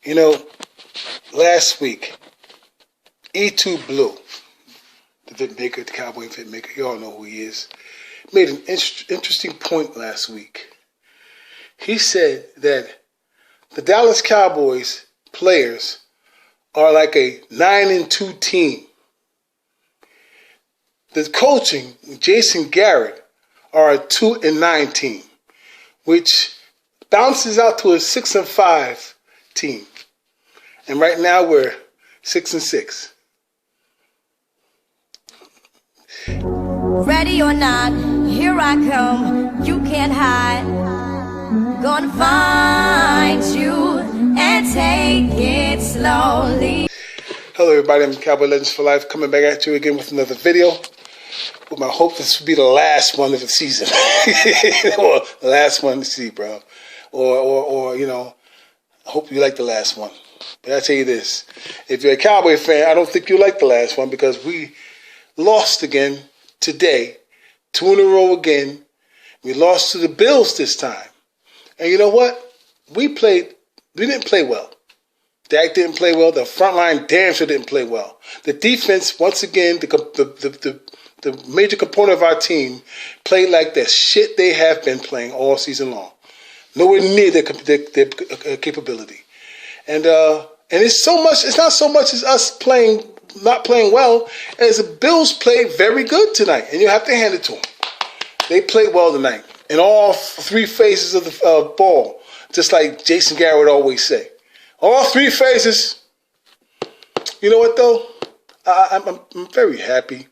You know, last week, E2 Blue, the fit maker, the Cowboy fit maker, you all know who he is, made an interesting point last week. He said that the Dallas Cowboys players are like a 9-2 team. The coaching, Jason Garrett, are a 2-9 team, which bounces out to a 6-5 team. And right now we're 6-6. Ready or not, here I come. You can't hide. Gonna find you and take it slowly. Hello everybody, I'm Cowboy Legends for Life, coming back at you again with another video. With my hope this will be the last one of the season. Or the last one to see, bro. Or you know, I hope you like the last one. But I'll tell you this, if you're a Cowboy fan, I don't think you'll like the last one because we lost again today. 2 in a row again. We lost to the Bills this time. And you know what? We didn't play well. Dak didn't play well. The front line damn sure didn't play well. The defense, once again, the major component of our team played like the shit they have been playing all season long. Nowhere near their capability. And it's not so much as us not playing well, as the Bills played very good tonight. And you have to hand it to them. They played well tonight in all 3 phases of the ball, just like Jason Garrett would always say. All 3 phases. You know what, though? I'm very happy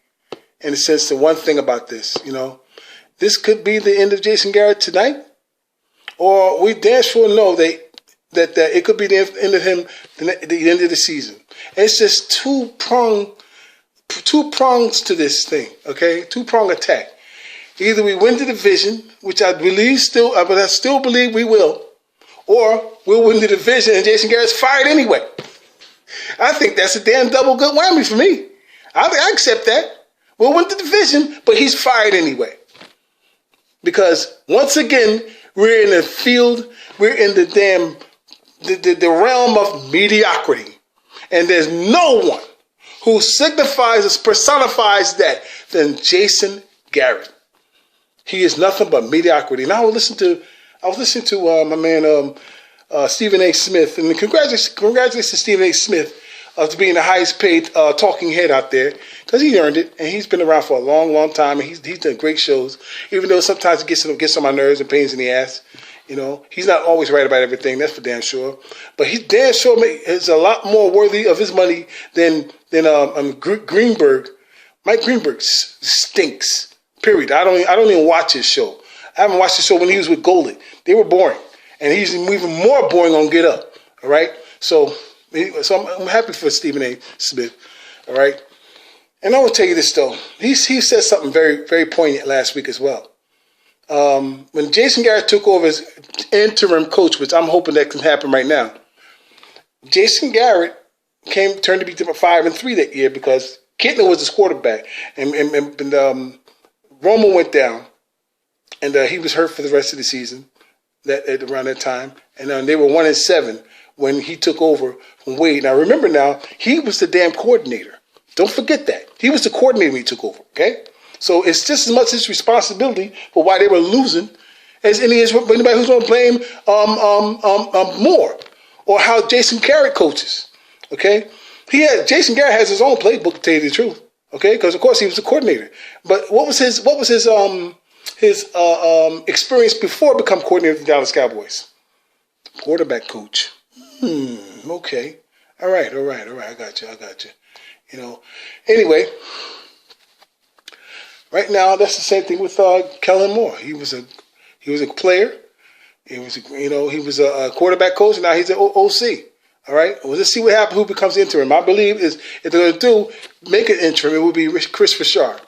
in the sense that one thing about this, you know, this could be the end of Jason Garrett tonight, or we damn sure know that it could be the end of him, the end of the season. And it's just two prongs to this thing, okay? 2-prong attack. Either we win the division, which I still believe we will, or we'll win the division and Jason Garrett's fired anyway. I think that's a damn double good whammy for me. I accept that. We'll win the division, but he's fired anyway. Because once again, we're in the field, we're in the realm of mediocrity. And there's no one who personifies that than Jason Garrett. He is nothing but mediocrity. And I was listening to my man Stephen A. Smith, and congratulations to Stephen A. Smith to being the highest paid talking head out there, because he earned it, and he's been around for a long, long time, and he's done great shows, even though sometimes it gets on my nerves and pains in the ass. You know, he's not always right about everything, that's for damn sure. But he damn sure is a lot more worthy of his money than Greenberg. Mike Greenberg stinks. Period. I don't even watch his show. I haven't watched the show when he was with Golden. They were boring, and he's even more boring on Get Up. All right, so I'm happy for Stephen A. Smith. All right, and I will tell you this though. He said something very, very poignant last week as well. When Jason Garrett took over as interim coach, which I'm hoping that can happen right now, Jason Garrett turned to be 5-3 that year because Kittner was his quarterback, and Romo went down, and he was hurt for the rest of the season around that time, and they were 1-7 when he took over from Wade. Now remember, he was the damn coordinator. Don't forget that he was the coordinator when he took over. Okay. So it's just as much his responsibility for why they were losing as anybody who's going to blame more, or how Jason Garrett coaches. Okay, Jason Garrett has his own playbook, to tell you the truth. Okay, because of course he was the coordinator. But what was his experience before becoming coordinator of the Dallas Cowboys? Quarterback coach. Okay. All right. I got you. You know. Anyway. Right now, that's the same thing with Kellen Moore. He was a player. He was a quarterback coach. And now he's an OC. All right. Well, let's see what happens. Who becomes interim? I believe if they're going to make an interim, it will be Chris Richard,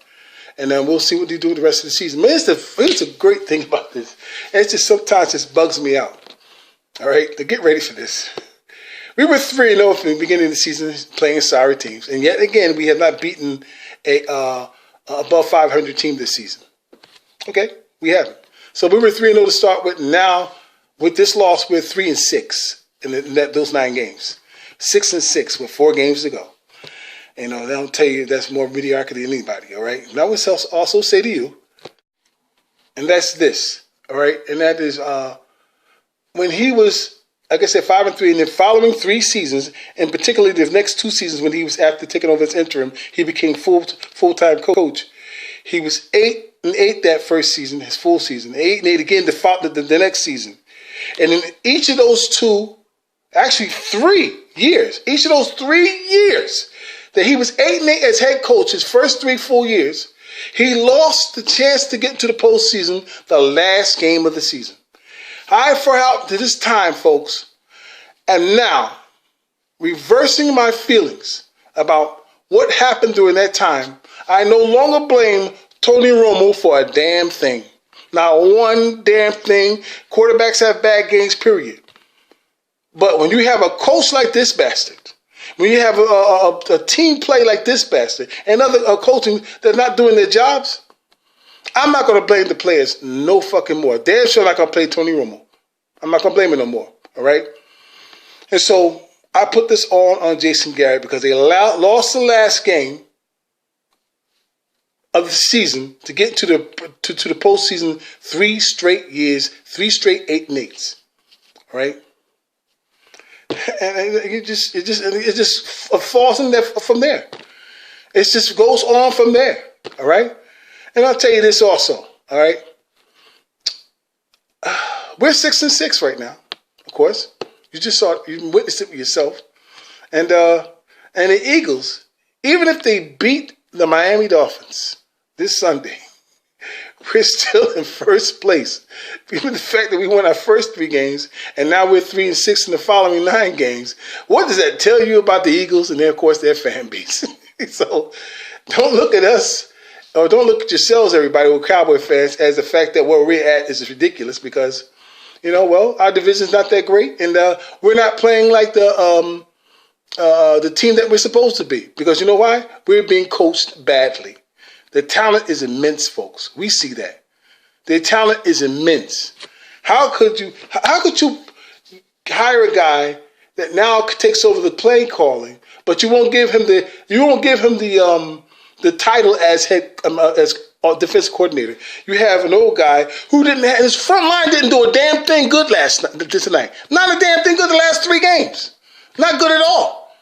and then we'll see what they do with the rest of the season. But here's the great thing about this. It's just sometimes it bugs me out. All right. To get ready for this. We were 3-0 from the beginning of the season, playing sorry teams, and yet again we have not beaten a above 500 team this season. Okay, we haven't. So we were 3-0 to start with. Now, with this loss, we're 3-6. those 9 games. 6-6 with 4 games to go. You know, they'll tell you that's more mediocrity than anybody, all right? And I would also say to you, and that's this, all right? And that is when he was, like I said, 5-3, and the following 3 seasons, and particularly the next 2 seasons when he was after taking over as interim, he became full-time coach. He was 8-8 that first season, his full season. 8-8 again the next season. And in each of those 3 years, each of those 3 years that he was 8-8 as head coach, his first 3 full years, he lost the chance to get to the postseason the last game of the season. To this time, folks, and now, reversing my feelings about what happened during that time, I no longer blame Tony Romo for a damn thing. Not one damn thing. Quarterbacks have bad games, period. But when you have a coach like this bastard, when you have a team play like this bastard, and other coaching that's not doing their jobs, I'm not going to blame the players no fucking more. Damn sure not going to play Tony Romo. I'm not going to blame him no more, all right? And so I put this on Jason Garrett because they lost the last game of the season to get to the postseason 3 straight years, 3 straight 8-8s, all right? And it just falls in there from there. It just goes on from there. All right. And I'll tell you this also. All right. We're 6-6 right now. Of course, you witnessed it with yourself. And the Eagles, even if they beat the Miami Dolphins this Sunday, we're still in first place. Even the fact that we won our first 3 games and now we're 3-6 in the following 9 games. What does that tell you about the Eagles and, of course, their fan base? So don't look at us, or don't look at yourselves, everybody, who are Cowboy fans, as the fact that where we're at is ridiculous because, our division's not that great and we're not playing like the team that we're supposed to be. Because you know why? We're being coached badly. The talent is immense, folks. We see that. Their talent is immense. How could you hire a guy that now takes over the play calling, but you won't give him the title as defensive coordinator? You have an old guy who his front line didn't do a damn thing good tonight. Not a damn thing good the last 3 games. Not good at all.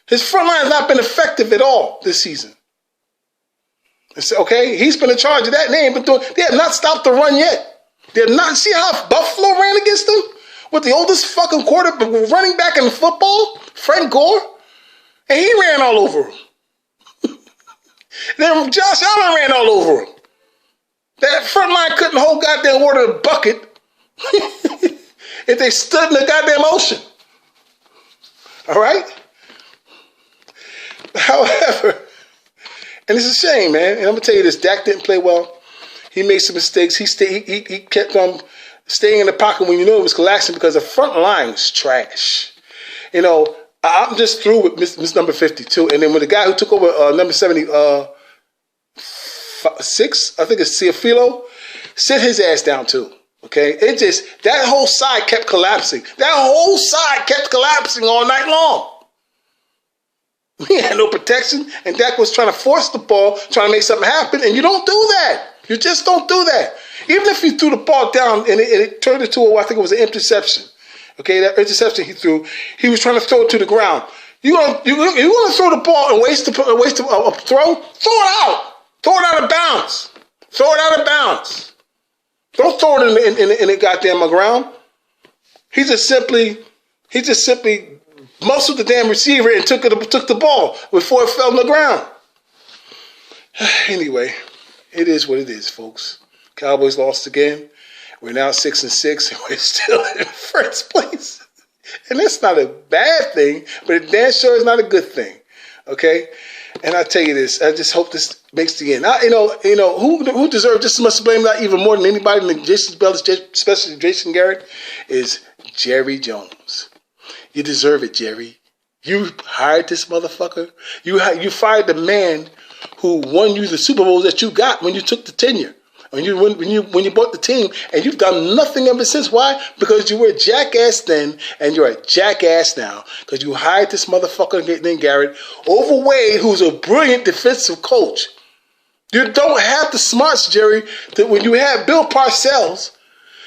His front line has not been effective at all this season. Okay, he's been in charge of that. They have not stopped the run yet. They have not. See how Buffalo ran against them with the oldest fucking running back in football, Frank Gore, and he ran all over him. Then Josh Allen ran all over him. That front line couldn't hold goddamn water in a bucket if they stood in the goddamn ocean. All right. However. And it's a shame, man. And I'm going to tell you this. Dak didn't play well. He made some mistakes. He kept on staying in the pocket when it was collapsing because the front line was trash. I'm just through with Miss number 52. And then when the guy who took over number 76, I think it's Ciafilo, sit his ass down too. Okay? That whole side kept collapsing. That whole side kept collapsing all night long. We had no protection, and Dak was trying to force the ball, trying to make something happen, and you don't do that. You just don't do that. Even if you threw the ball down and it turned into I think it was an interception. Okay, that interception he threw, he was trying to throw it to the ground. You want to throw the ball and waste a throw? Throw it out. Throw it out of bounds. Throw it out of bounds. Don't throw it in the goddamn ground. He just simply muscled the damn receiver and took the ball before it fell on the ground. Anyway, it is what it is, folks. Cowboys lost again. We're now 6-6, and we're still in first place. And that's not a bad thing, but it damn sure is not a good thing. Okay? And I tell you this, I just hope this makes the end. Who deserves just as much blame, not even more than anybody in Jason's belt, especially Jason Garrett, is Jerry Jones. You deserve it, Jerry. You hired this motherfucker. You fired the man who won you the Super Bowls that you got when you took the tenure. When you bought the team, and you've done nothing ever since. Why? Because you were a jackass then, and you're a jackass now. Because you hired this motherfucker named Garrett, overweight, who's a brilliant defensive coach. You don't have the smarts, Jerry, that when you had Bill Parcells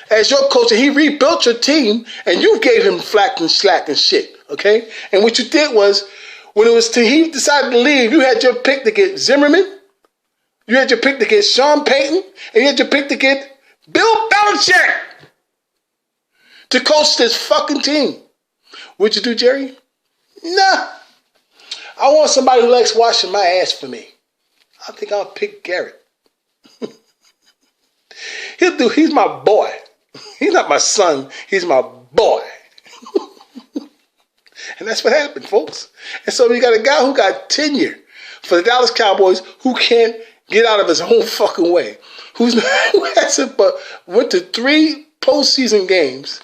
as your coach, and he rebuilt your team, and you gave him flack and slack and shit, okay? And what you did was, when he decided to leave, you had your pick to get Zimmerman, you had your pick to get Sean Payton, and you had your pick to get Bill Belichick to coach this fucking team. What'd you do, Jerry? Nah. I want somebody who likes washing my ass for me. I think I'll pick Garrett. He's my boy. He's not my son. He's my boy. And that's what happened, folks. And so you got a guy who got tenure for the Dallas Cowboys who can't get out of his own fucking way. Who hasn't but went to 3 postseason games.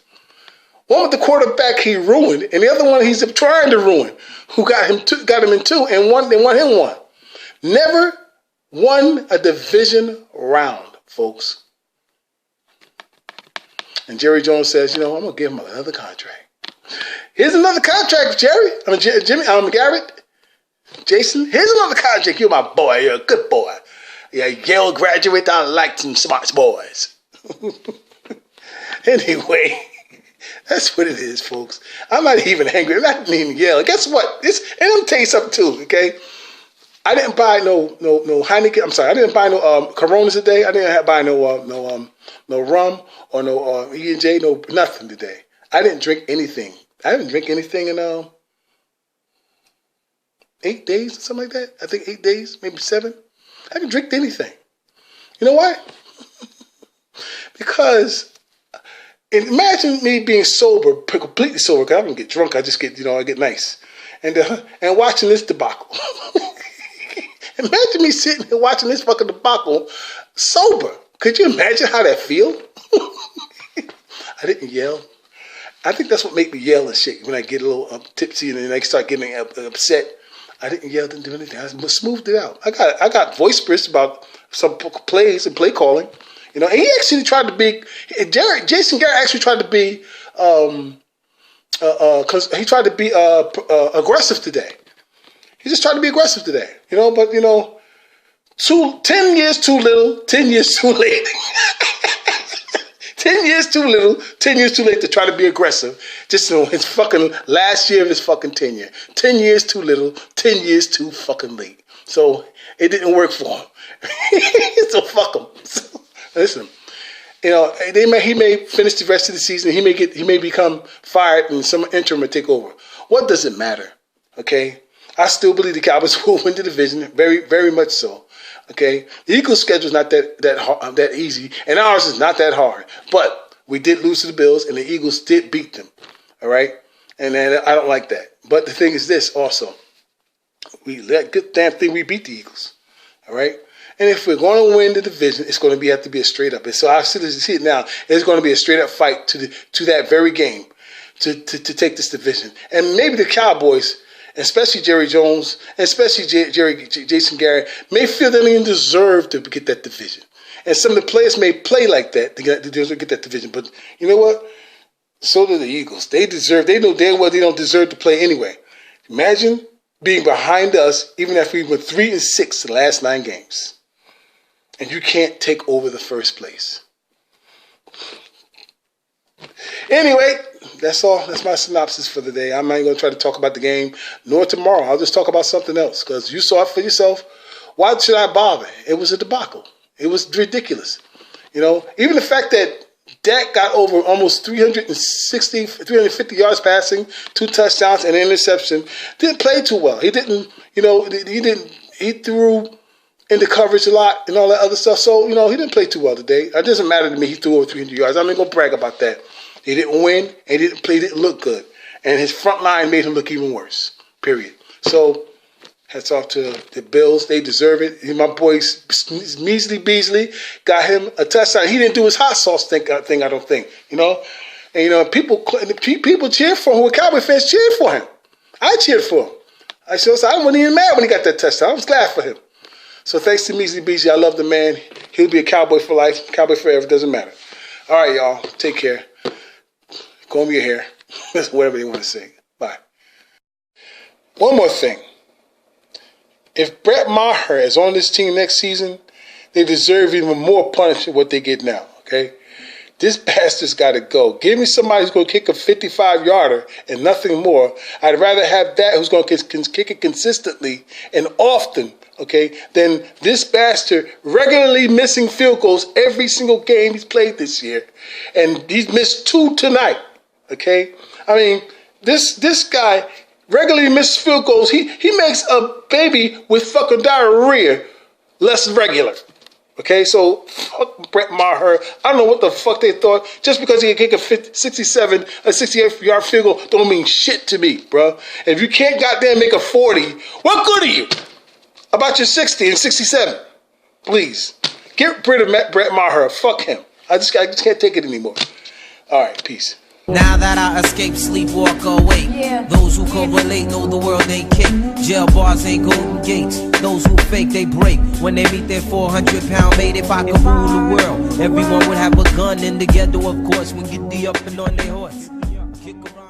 One with the quarterback he ruined, and the other one he's trying to ruin, who got him in 2, and they won him 1. Never won a division round, folks. And Jerry Jones says, I'm going to give him another contract. Here's another contract, Jerry. Garrett. Jason, here's another contract. You're my boy. You're a good boy. You're a Yale graduate. I like some smart boys. Anyway, that's what it is, folks. I'm not even angry. I'm not even Yale. Guess what? And I'm tell you something too, okay? I didn't buy no Heineken. I'm sorry. I didn't buy no Coronas today. I didn't buy no rum or no E&J, no nothing today. I didn't drink anything. I didn't drink anything in 8 days or something like that. I think 8 days, maybe 7. I haven't drank anything. You know why? Because imagine me being sober, completely sober, because I don't get drunk. I just get, I get nice. And watching this debacle. Imagine me sitting here watching this fucking debacle sober. Could you imagine how that feel? I didn't yell. I think that's what made me yell and shit when I get a little tipsy and then I start getting upset. I didn't yell, didn't do anything. I smoothed it out. I got boisterous about some plays and play calling. And he actually tried to be, Jason Garrett actually tried to be, because he tried to be aggressive today. He just tried to be aggressive today. But 10 years too little, 10 years too late. 10 years too little, 10 years too late to try to be aggressive. Just his fucking last year of his fucking tenure. 10 years too little, 10 years too fucking late. So it didn't work for him. So fuck him. So, listen, he may finish the rest of the season. He may become fired and some interim will take over. What does it matter? Okay, I still believe the Cowboys will win the division, very, very much so. Okay, the Eagles' schedule is not that easy, and ours is not that hard. But we did lose to the Bills, and the Eagles did beat them. All right, and I don't like that. But the thing is this also, that good damn thing we beat the Eagles. All right, and if we're going to win the division, it's going to have to be a straight up. And so I see it now. It's going to be a straight up fight to that very game to take this division, and maybe the Cowboys, especially Jerry Jones, and especially Jason Garrett, may feel they don't even deserve to get that division. And some of the players may play like that to get that division. But you know what? So do the Eagles. They know damn well they don't deserve to play anyway. Imagine being behind us, even after we went 3-6 the last 9 games. And you can't take over the first place. Anyway, that's all. That's my synopsis for the day. I'm not going to try to talk about the game, nor tomorrow. I'll just talk about something else, because you saw it for yourself. Why should I bother? It was a debacle. It was ridiculous. Even the fact that Dak got over almost 350 yards passing, 2 touchdowns, and an interception, didn't play too well. He didn't, he threw into coverage a lot and all that other stuff. So, he didn't play too well today. It doesn't matter to me. He threw over 300 yards. I'm not going to brag about that. He didn't win, and he didn't look good. And his front line made him look even worse, period. So, hats off to the Bills. They deserve it. My boy, Measly Beasley, got him a touchdown. He didn't do his hot sauce thing, I don't think. And, people cheered for him. Cowboy fans cheered for him. I cheered for him. I wasn't even mad when he got that touchdown. I was glad for him. So thanks to Measly Beasley. I love the man. He'll be a Cowboy for life, Cowboy forever. Doesn't matter. All right, y'all. Take care. Comb your hair. Whatever you want to say. Bye. One more thing. If Brett Maher is on this team next season, they deserve even more punishment than what they get now, okay? This bastard's got to go. Give me somebody who's going to kick a 55-yarder and nothing more. I'd rather have that who's going to kick it consistently and often, okay, than this bastard regularly missing field goals every single game he's played this year. And he's missed 2 tonight, okay? I mean, this guy regularly misses field goals. He makes a baby with fucking diarrhea less regular. Okay, so fuck Brett Maher. I don't know what the fuck they thought. Just because he can kick a 68-yard field goal don't mean shit to me, bro. If you can't goddamn make a 40, what good are you about your 60 and 67? Please, get rid of Brett Maher. Fuck him. I just can't take it anymore. All right, peace. Now that I escape, sleep, walk away. Those who correlate know the world ain't kick. Jail bars ain't golden gates. Those who fake, they break. When they meet their 400-pound mate, if I could rule the world, everyone would have a gun in the ghetto, of course, when get the up and on their horse. Kick around.